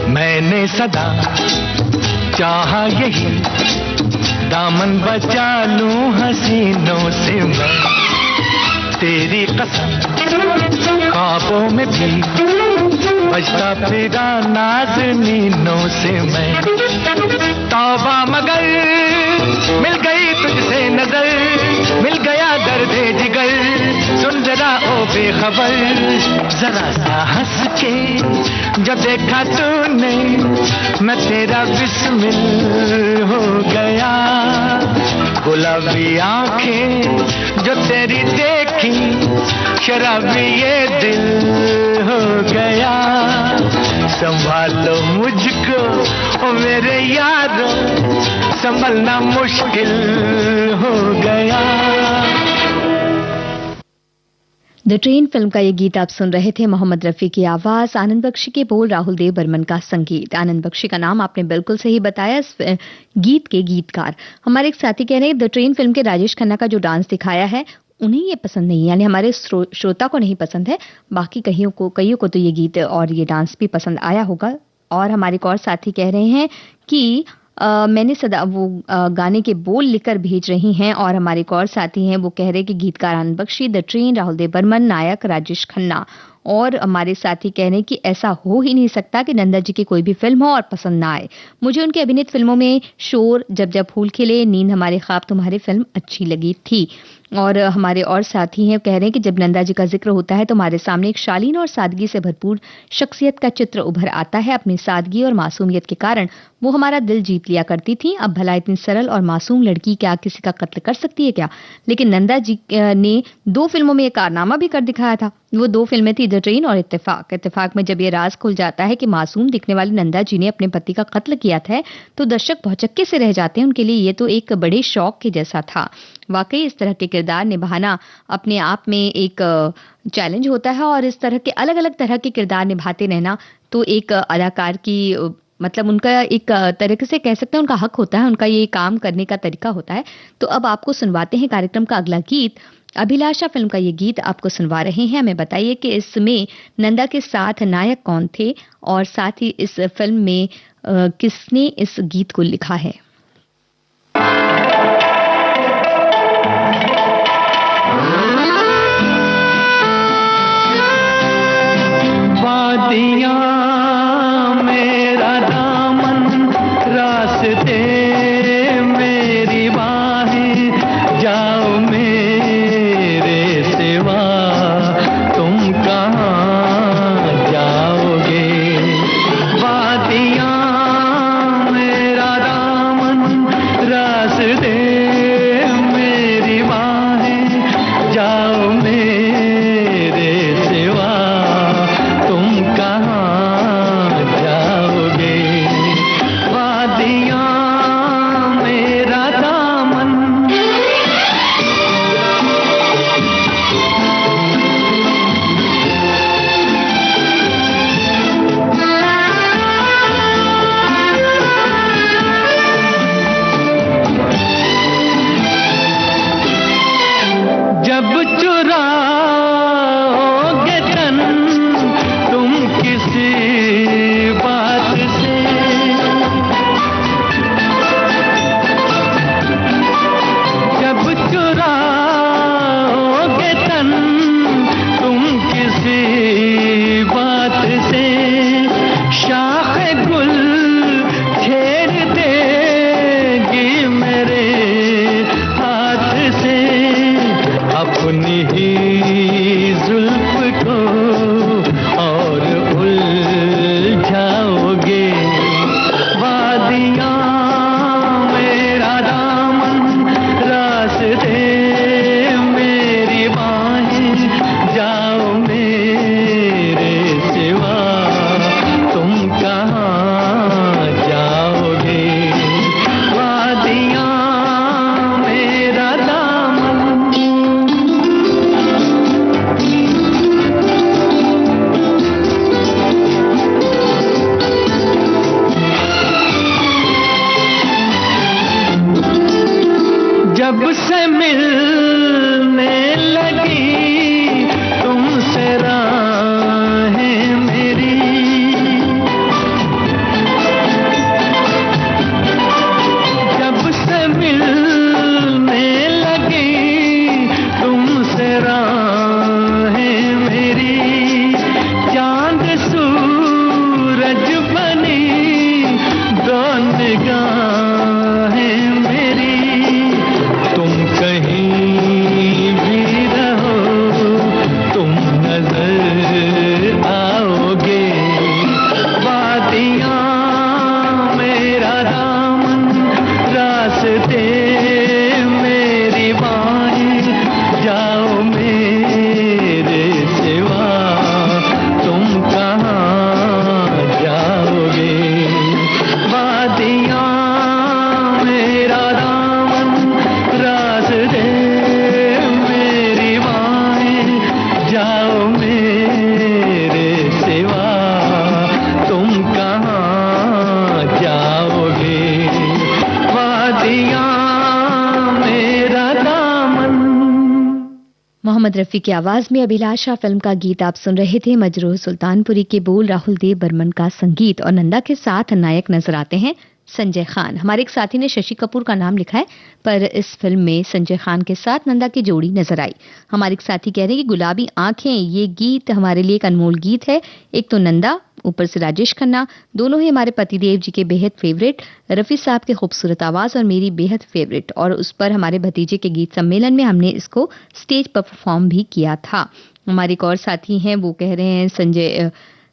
मैंने सदा चाहा यही, दामन बचा लूं हसीनों से मैं। तेरी कसम ख्वाबों में भी बजता फिरा नाज़नीनों से मैं। तौबा मगर मिल गई तुझसे नजर, मिल गया दर्दे जिगर, सुन जरा ओ बेखबर, जरा सा हंस के जब देखा तूने मैं तेरा बिस्मिल हो गया। गुलाबी आंखें जो तेरी देखी शराबी ये दिल हो गया। संभालो मुझको ओ मेरे यारो, संभलना मुश्किल हो गया। द ट्रेन फिल्म का ये गीत आप सुन रहे थे। मोहम्मद रफी की आवाज, आनंद बख्शी के बोल, राहुल देव बर्मन का संगीत। आनंद बख्शी का नाम आपने बिल्कुल सही बताया। इस गीत के गीतकार हमारे एक साथी कह रहे हैं द ट्रेन फिल्म के राजेश खन्ना का जो डांस दिखाया है उन्हें ये पसंद नहीं, यानी हमारे श्रोता को नहीं पसंद है, बाकी कईयों को तो ये गीत और ये डांस भी पसंद आया होगा। और हमारे एक और साथी कह रहे हैं कि मैंने सदा वो गाने के बोल लिखकर भेज रही हैं। और हमारे एक और साथी हैं वो कह रहे हैं कि गीतकार आनंद बख्शी, द ट्रेन, राहुल देव बर्मन, नायक राजेश खन्ना। और हमारे साथी कह रहे हैं कि ऐसा हो ही नहीं सकता कि नंदा जी की कोई भी फिल्म हो और पसंद ना आए। मुझे उनके अभिनीत फिल्मों में शोर, जब जब फूल खिले, नींद हमारे ख्वाब तुम्हारी फिल्म अच्छी लगी थी। और हमारे और साथी हैं कह रहे हैं कि जब नंदा जी का जिक्र होता है तो हमारे सामने एक शालीन और सादगी से भरपूर शख्सियत का चित्र उभर आता है। अपनी सादगी और मासूमियत के कारण वो हमारा दिल जीत लिया करती थी। अब भला इतनी सरल और मासूम लड़की क्या किसी का कत्ल कर सकती है क्या? लेकिन नंदा जी ने 2 फिल्मों में ये कारनामा भी कर दिखाया था। वो 2 फिल्में थी द ट्रेन और इत्तेफाक। इत्तेफाक में जब ये राज खुल जाता है कि मासूम दिखने वाली नंदा जी ने अपने पति का कत्ल किया था तो दर्शक भौचक्के से रह जाते हैं। उनके लिए ये तो एक बड़े शौक के जैसा था। वाकई इस तरह के किरदार निभाना अपने आप में एक चैलेंज होता है और इस तरह के अलग अलग तरह के किरदार निभाते रहना तो एक अदाकार की मतलब उनका एक तरीके से कह सकते हैं उनका हक होता है, उनका ये काम करने का तरीका होता है। तो अब आपको सुनवाते हैं कार्यक्रम का अगला गीत। अभिलाषा फिल्म का ये गीत आपको सुनवा रहे हैं। हमें बताइए कि इसमें नंदा के साथ नायक कौन थे और साथ ही इस फिल्म में किसने इस गीत को लिखा है। वादियाँ मेरा दामन, रास्ते मेरी बाहें, जाओ मेरे सिवा तुम कहाँ जाओगे। वादियाँ मेरा दामन, रास्ते मेरी बाहें, जाओ मेरे सिवा तुम कहाँ जाओगे। वादियाँ मेरा दामन। जब चुराओगे तन तुम किसी बात से, जब चुराओगे तन तुम किसी बात से, शाख गुल छेड़ देगी मेरे हाथ से। अपनी ही जुल्फ को और उलझाओगे। वादियाँ मेरा दामन, रास्ते मेरी बाहें, जाओ मेरे सिवा तुम कहाँ जाओगे। वादियाँ मेरा दामन। जब से मिलने लगी तुमसे राहें मेरी, जब से मिलने लगी तुमसे राहें दे मेरी बाहें, जाओ मेरे सिवा तुम कहाँ जाओगे। वादियाँ मेरा दामन रास दे मेरी बाहें, जाओ मेरे सिवा तुम कहाँ जाओगे। वादियाँ मेरा दामन। मोहम्मद रफ़ी की आवाज में अभिलाषा फिल्म का गीत आप सुन रहे थे। मजरूह सुल्तानपुरी के बोल, राहुल देव बर्मन का संगीत और नंदा के साथ नायक नजर आते हैं संजय खान। हमारे एक साथी ने शशि कपूर का नाम लिखा है, पर इस फिल्म में संजय खान के साथ नंदा की जोड़ी नजर आई। हमारे एक साथी कह रहे हैं कि गुलाबी आंखें, ये गीत हमारे लिए एक अनमोल गीत है। एक तो नंदा, ऊपर से राजेश खन्ना, दोनों ही हमारे पतिदेव जी के बेहद फेवरेट। रफ़ी साहब की खूबसूरत आवाज और मेरी बेहद फेवरेट, और उस पर हमारे भतीजे के गीत सम्मेलन में हमने इसको स्टेज पर परफॉर्म भी किया था। हमारे एक और साथी हैं, वो कह रहे हैं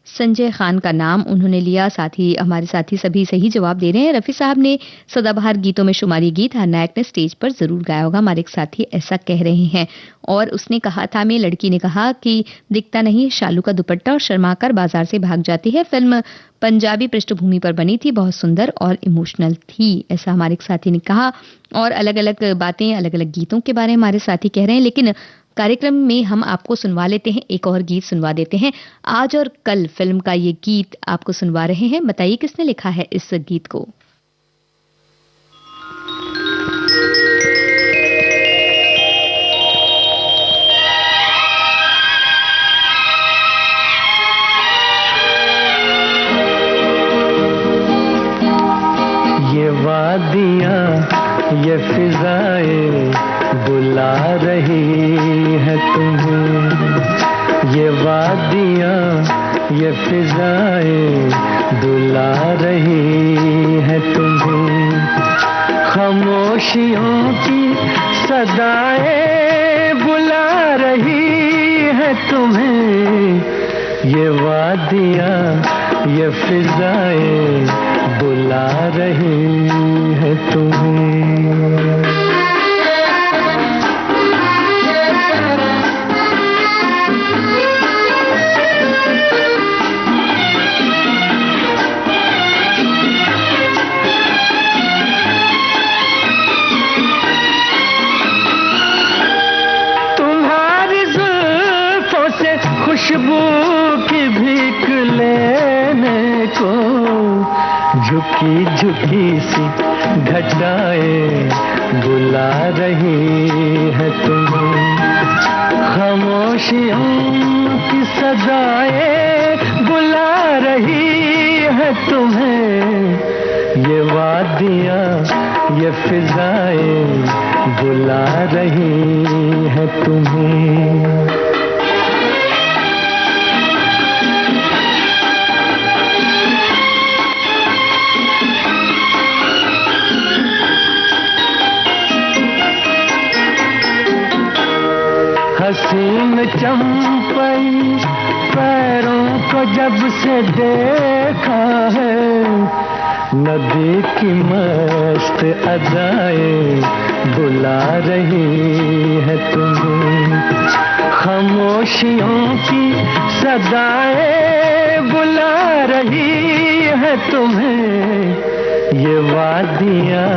संजय खान का नाम उन्होंने लिया। साथ ही हमारे साथी सभी सही जवाब दे रहे हैं। रफ़ी साहब ने सदाबहार गीतों में शुमारी गीत हर नायक ने स्टेज पर जरूर गाया होगा। हमारे एक साथी ऐसा कह रहे हैं। और उसने कहा था, मैं लड़की ने कहा कि दिखता नहीं शालू का दुपट्टा, और शर्मा कर बाजार से भाग जाती है। फिल्म पंजाबी पृष्ठभूमि पर बनी थी, बहुत सुंदर और इमोशनल थी, ऐसा हमारे एक साथी ने कहा। और अलग अलग बातें, अलग अलग गीतों के बारे में हमारे साथी कह रहे हैं। लेकिन कार्यक्रम में हम आपको सुनवा लेते हैं, एक और गीत सुनवा देते हैं। आज और कल फिल्म का ये गीत आपको सुनवा रहे हैं। बताइए किसने लिखा है इस गीत को। ये वादियाँ, ये फिजाएं बुला रही है तुम्हें। ये वादियाँ, ये फिजाएं बुला रही है तुम्हें। खामोशियों की सदाएं बुला रही है तुम्हें। ये वादियाँ, ये फिजाएं बुला रही है तुम्हें। खुशबू की भीख लेने को झुकी झुकी सी घटाएं बुला रही है तुम्हें। खामोशियों की सदाएं बुला रही है तुम्हें। ये वादियाँ, ये फिजाएं बुला रही है तुम्हें। हसीन चंपई पैरों को जब से देखा है, नदी की मस्त अदाएं बुला रही है तुम्हें। खामोशियों की सदाएं बुला रही है तुम्हें। ये वादियाँ,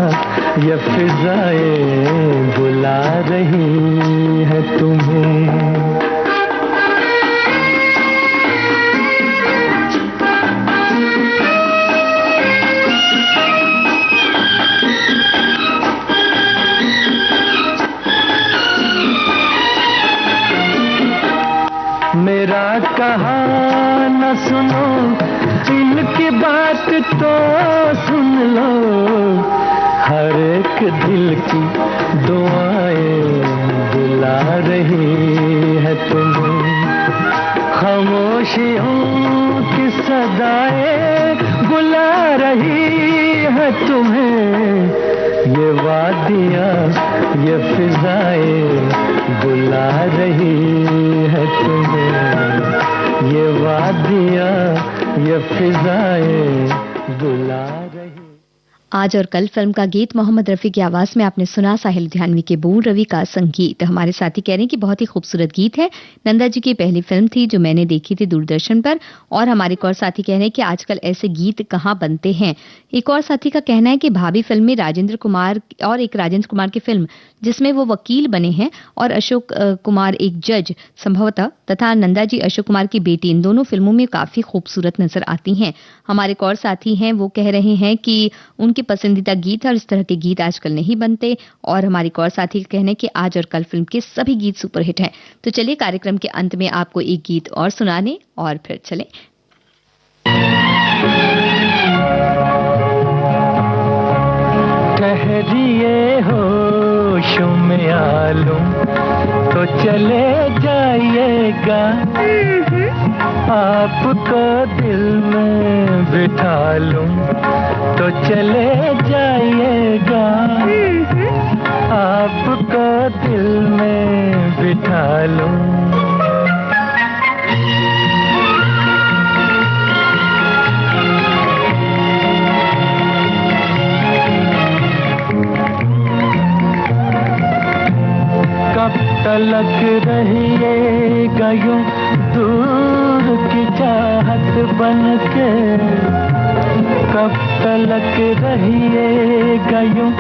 ये फिजाएं बुला रही है तुम्हें। मेरा कहा न सुनो, इनकी बात तो सुन लो। हर एक दिल की दुआएं बुला रही है तुम्हें। खामोशियों की सदाएं बुला रही है तुम्हें। ये वादियाँ, ये फिजाएं बुला रही है तुम्हें। ये वादियाँ, ये फिजाएं बुला रही। आज और कल फिल्म का गीत मोहम्मद रफी की आवाज में आपने सुना, साहिल लुधियानवी के बोल, रवि का संगीत। हमारे साथी कह रहे हैं कि बहुत ही खूबसूरत गीत है, नंदा जी की पहली फिल्म थी जो मैंने देखी थी दूरदर्शन पर। और हमारे एक और साथी कह रहे हैं कि आजकल ऐसे गीत कहाँ बनते हैं। एक और साथी का कहना है कि भाभी फिल्म में राजेंद्र कुमार और एक राजेंद्र कुमार की फिल्म जिसमें वो वकील बने हैं और अशोक कुमार एक जज संभवतः, तथा नंदा जी अशोक कुमार की बेटी, इन दोनों फिल्मों में काफी खूबसूरत नजर आती हैं। हमारे एक और साथी हैं, वो कह रहे हैं कि उनके पसंदीदा गीत है और इस तरह के गीत आजकल नहीं बनते। और हमारे एक और साथी का कहना है कि आज और कल फिल्म के सभी गीत सुपरहिट हैं। तो चलिए कार्यक्रम के अंत में आपको एक गीत और सुनाने और फिर चले। ठहरिए होश में आलूं तो चले जाइएगा, आपको दिल में बिठा लूं तो चले जाइएगा, आपको दिल में बिठा लूं। कब तलक रहिएगा यूं दूर की चाहत बनके, कब तलक रहिएगा यूं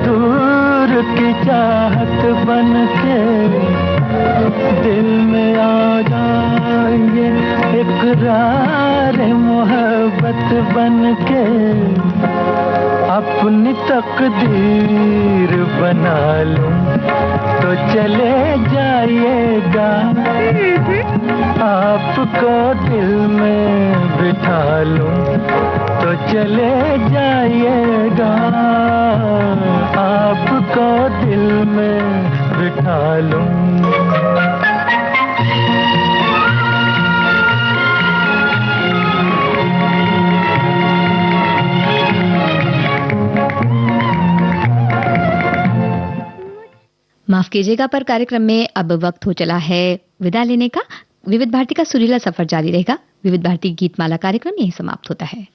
दूर की चाहत बनके, दिल में आ जाइए इकरार मोहब्बत बनके, अपनी तकदीर बना लूं तो चले जाइएगा, आपको दिल में बिठा लूं तो चले जाइएगा, आपको दिल में बिठा लूं। माफ कीजिएगा, पर कार्यक्रम में अब वक्त हो चला है विदा लेने का। विविध भारती का सुरीला सफर जारी रहेगा। विविध भारती गीतमाला कार्यक्रम यहीं समाप्त होता है।